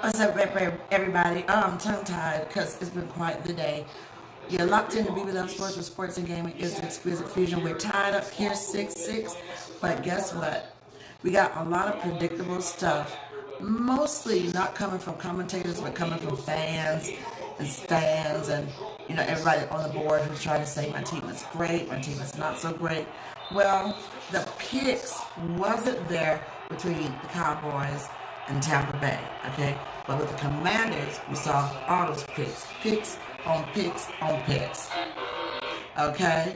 What's up, everybody? I'm tongue-tied because it's been quite the day. You're locked into BB Love Sports, where sports and gaming is the exquisite fusion. We're tied up here 6-6, but guess what? We got a lot of predictable stuff, mostly not coming from commentators, but coming from fans and stands and, you know, everybody on the board who's trying to say my team is great, my team is not so great. Well, the picks wasn't there between the Cowboys and Tampa Bay, okay? But with the Commanders, we saw all those picks. Picks on picks on picks, okay?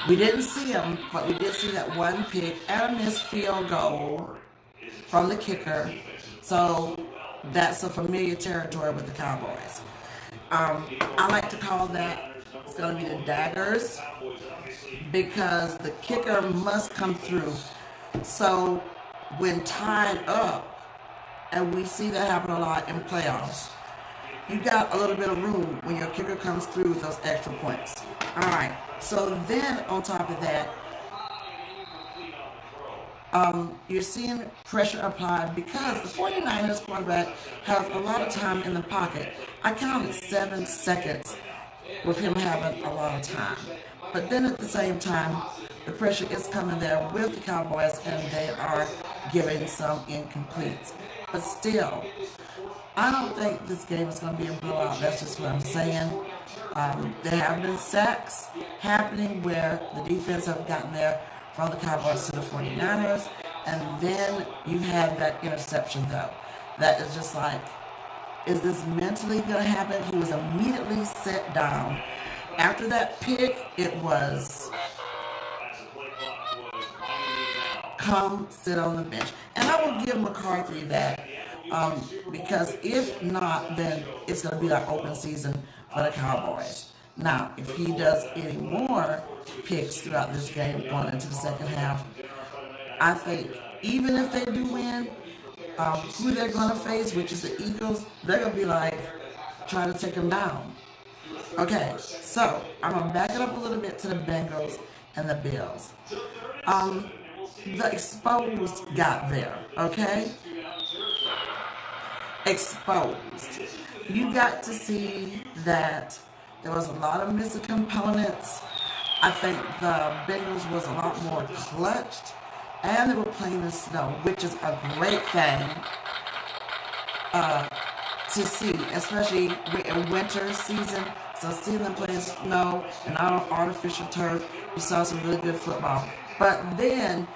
We didn't see them, but we did see that one pick and a missed field goal from the kicker. So that's a familiar territory with the Cowboys. I like to call that, it's going to be the daggers, because the kicker must come through. So when tied up, and we see that happen a lot in playoffs, you got a little bit of room when your kicker comes through with those extra points. All right. So then on top of that, you're seeing pressure applied because the 49ers quarterback has a lot of time in the pocket. I counted 7 seconds with him having a lot of time. But then at the same time, the pressure is coming there with the Cowboys, and they are giving some incompletes. But still, I don't think this game is going to be a blowout. That's just what I'm saying. There have been sacks happening where the defense have gotten there from the Cowboys to the 49ers. And then you have that interception, though. That is just like, is this mentally going to happen? He was immediately set down. After that pick, it was, come sit on the bench. And I will give McCarthy that, because if not, then it's going to be like open season for the Cowboys. Now, if he does any more picks throughout this game going into the second half, I think even if they do win, who they're going to face, which is the Eagles, they're going to be like trying to take them down. Okay, so I'm going to back it up a little bit to the Bengals and the Bills. The exposed got there, okay? Exposed. You got to see that there was a lot of missing components. I think the Bengals was a lot more clutched, and they were playing in snow, which is a great thing to see, especially in winter season. So seeing them play in snow and not on artificial turf, we saw some really good football. But then,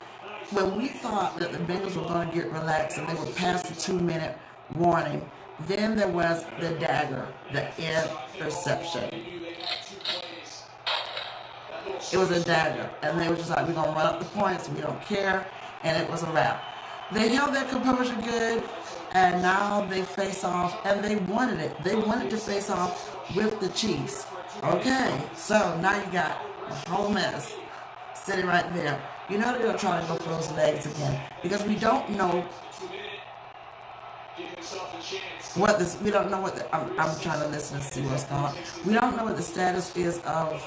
when we thought that the Bengals were going to get relaxed and they were past the 2-minute warning, then there was the dagger, the interception. It was a dagger, and they were just like, we're going to run up the points, we don't care, and it was a wrap. They held their composure good, and now they face off, and they wanted it. They wanted to face off with the Chiefs. Okay, so now you got a whole mess sitting right there. You know they're going to try to go for those legs again, because we don't know what this, we don't know what the, I'm trying to listen and see what's going on. We don't know what the status is of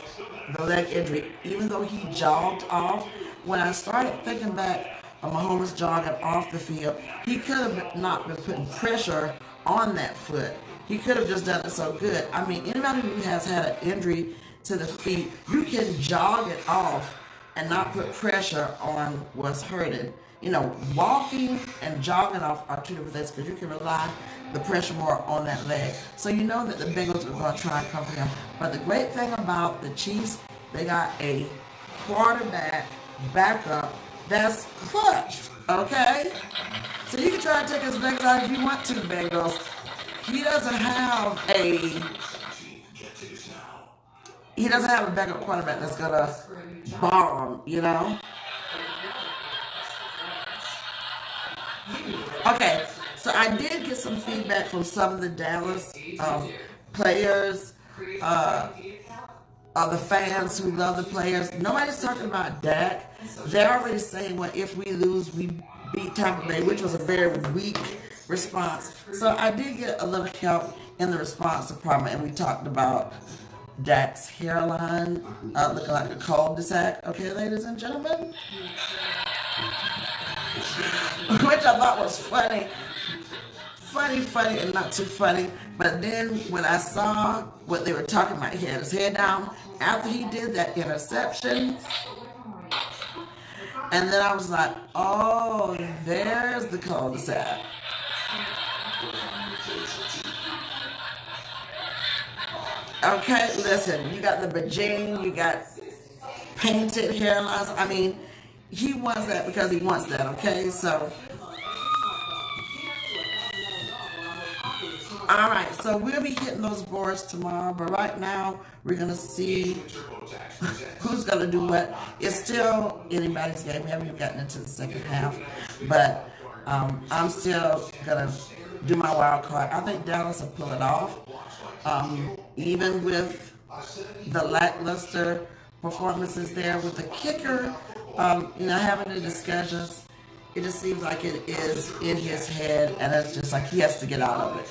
the leg injury, even though he jogged off. When I started thinking back of Mahomes jogging off the field, he could have not been putting pressure on that foot. He could have just done it so good. I mean, anybody who has had an injury to the feet, you can jog it off and not put pressure on what's hurting. You know, walking and jogging off are two different things, because you can rely the pressure more on that leg. So you know that the Bengals are going to try and cover him. But the great thing about the Chiefs, they got a quarterback backup that's clutch, okay? So you can try and take his legs out if you want to, Bengals. He doesn't have a backup quarterback that's going to bomb, you know? Okay, so I did get some feedback from some of the Dallas players, the fans who love the players. Nobody's talking about Dak. They're already saying, well, if we lose, we beat Tampa Bay, which was a very weak response. So I did get a little help in the response department, and we talked about Dak's hairline looking like a cul-de-sac. Okay, ladies and gentlemen? Which which I thought was funny. Funny, and not too funny. But then when I saw what they were talking about, he had his head down after he did that interception. And then I was like, oh, there's the cul-de-sac. Okay, listen, you got the bajing, you got painted hairlines. I mean, he wants that because he wants that, okay? So, all right, so we'll be hitting those boards tomorrow, but right now we're going to see who's going to do what. It's still anybody's game. We haven't even gotten into the second half, but I'm still going to do my wild card. I think Dallas will pull it off, even with the lackluster performances there with the kicker, having the discussions. It just seems like it is in his head, and it's just like he has to get out of it.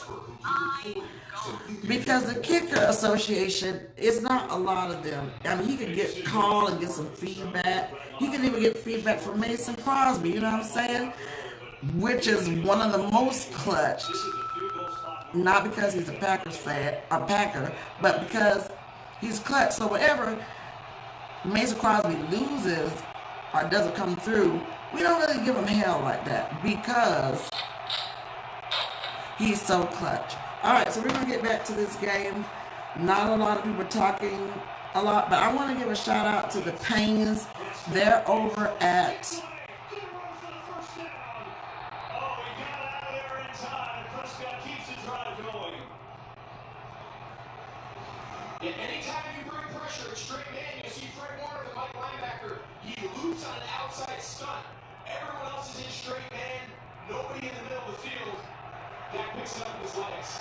Because the kicker association is not a lot of them. I mean, he could get called and get some feedback. He could even get feedback from Mason Crosby, you know what I'm saying? Which is one of the most clutched. Not because he's a Packer, but because he's clutch. So whenever Mason Crosby loses or doesn't come through, we don't really give him hell like that because he's so clutch. All right, so we're going to get back to this game. Not a lot of people talking a lot, but I want to give a shout out to the Paynes. They're over at anytime you bring pressure, it's straight man. You see Fred Warner, the Mike linebacker. He loops on an outside stunt. Everyone else is in straight man. Nobody in the middle of the field. That picks it up with his legs.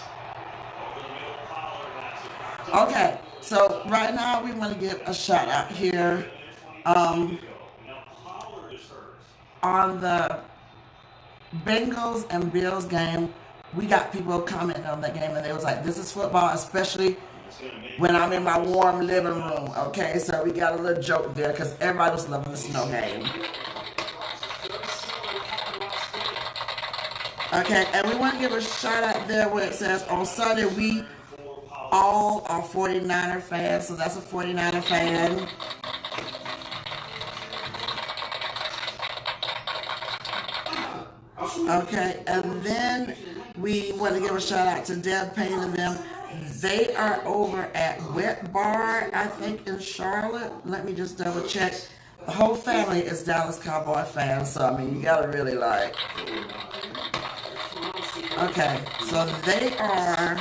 Over the middle, Pollard. Okay, so right now we want to give a shout out here on the Bengals and Bills game. We got people commenting on that game, and they was like, this is football, especially when I'm in my warm living room. Okay, so we got a little joke there because everybody was loving the snow game. Okay, and we want to give a shout out there where it says on Sunday we all are 49er fans, so that's a 49er fan. Okay, and then we want to give a shout out to Deb Payne and them. They are over at Wet Bar, I think, in Charlotte. Let me just double check. The whole family is Dallas Cowboy fans, so I mean, you gotta really like. Okay, so they are.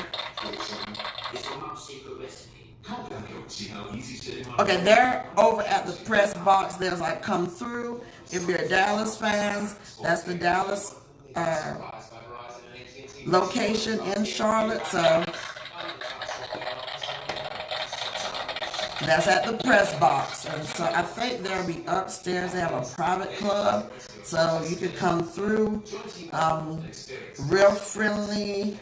Okay, they're over at the press box. There's like come through. If you're Dallas fans, that's the Dallas location in Charlotte. So that's at the press box. And so I think they'll be upstairs. They have a private club, so you can come through. Real friendly,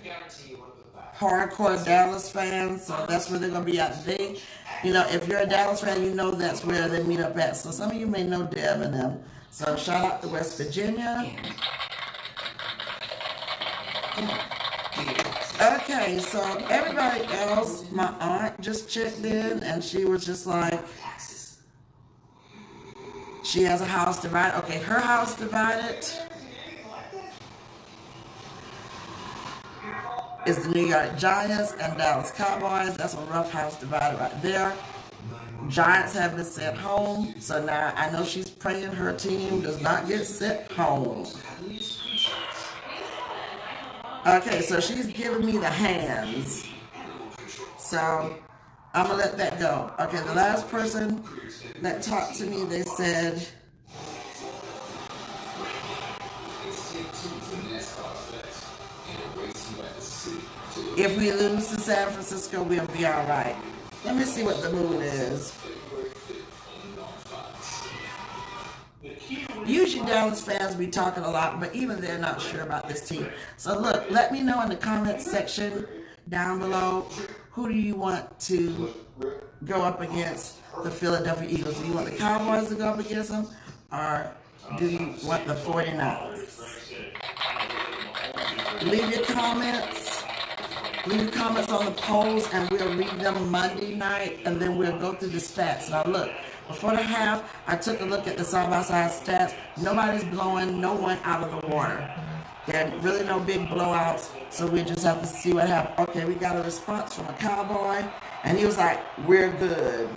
hardcore Dallas fans. So that's where they're gonna be at. If you're a Dallas fan, you know that's where they meet up at. So some of you may know Deb and them. So shout out to West Virginia. Okay, so everybody else, my aunt just checked in and she was just like, she has a house divided. Okay, her house divided is the New York Giants and Dallas Cowboys. That's a rough house divided right there. Giants have been sent home, so now I know she's praying her team does not get sent home. Okay, so she's giving me the hands. So I'm going to let that go. Okay, the last person that talked to me, they said, if we lose to San Francisco, we'll be all right. Let me see what the mood is. Usually Dallas fans be talking a lot, but even they're not sure about this team. So look, let me know in the comments section down below, who do you want to go up against the Philadelphia Eagles? Do you want the Cowboys to go up against them, or do you want the 49ers? Leave your comments. Leave your comments on the polls, and we'll read them Monday night, and then we'll go through the stats. Now look, before the half, I took a look at the side-by-side stats. Nobody's blowing no one out of the water. There are really no big blowouts, so we just have to see what happens. Okay, we got a response from a cowboy, and he was like, "We're good."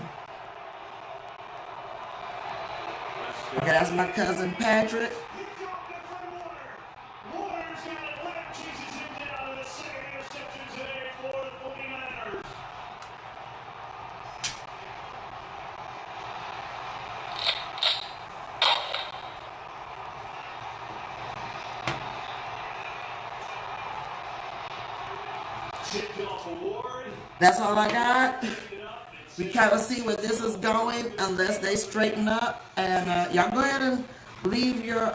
Okay, that's my cousin Patrick. That's all I got. We kind of see where this is going unless they straighten up. And y'all go ahead and leave your.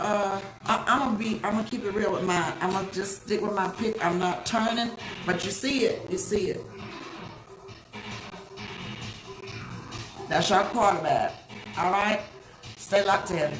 I'm gonna keep it real with mine. I'm gonna just stick with my pick. I'm not turning, but you see it. You see it. That's your quarterback. All right. Stay locked in.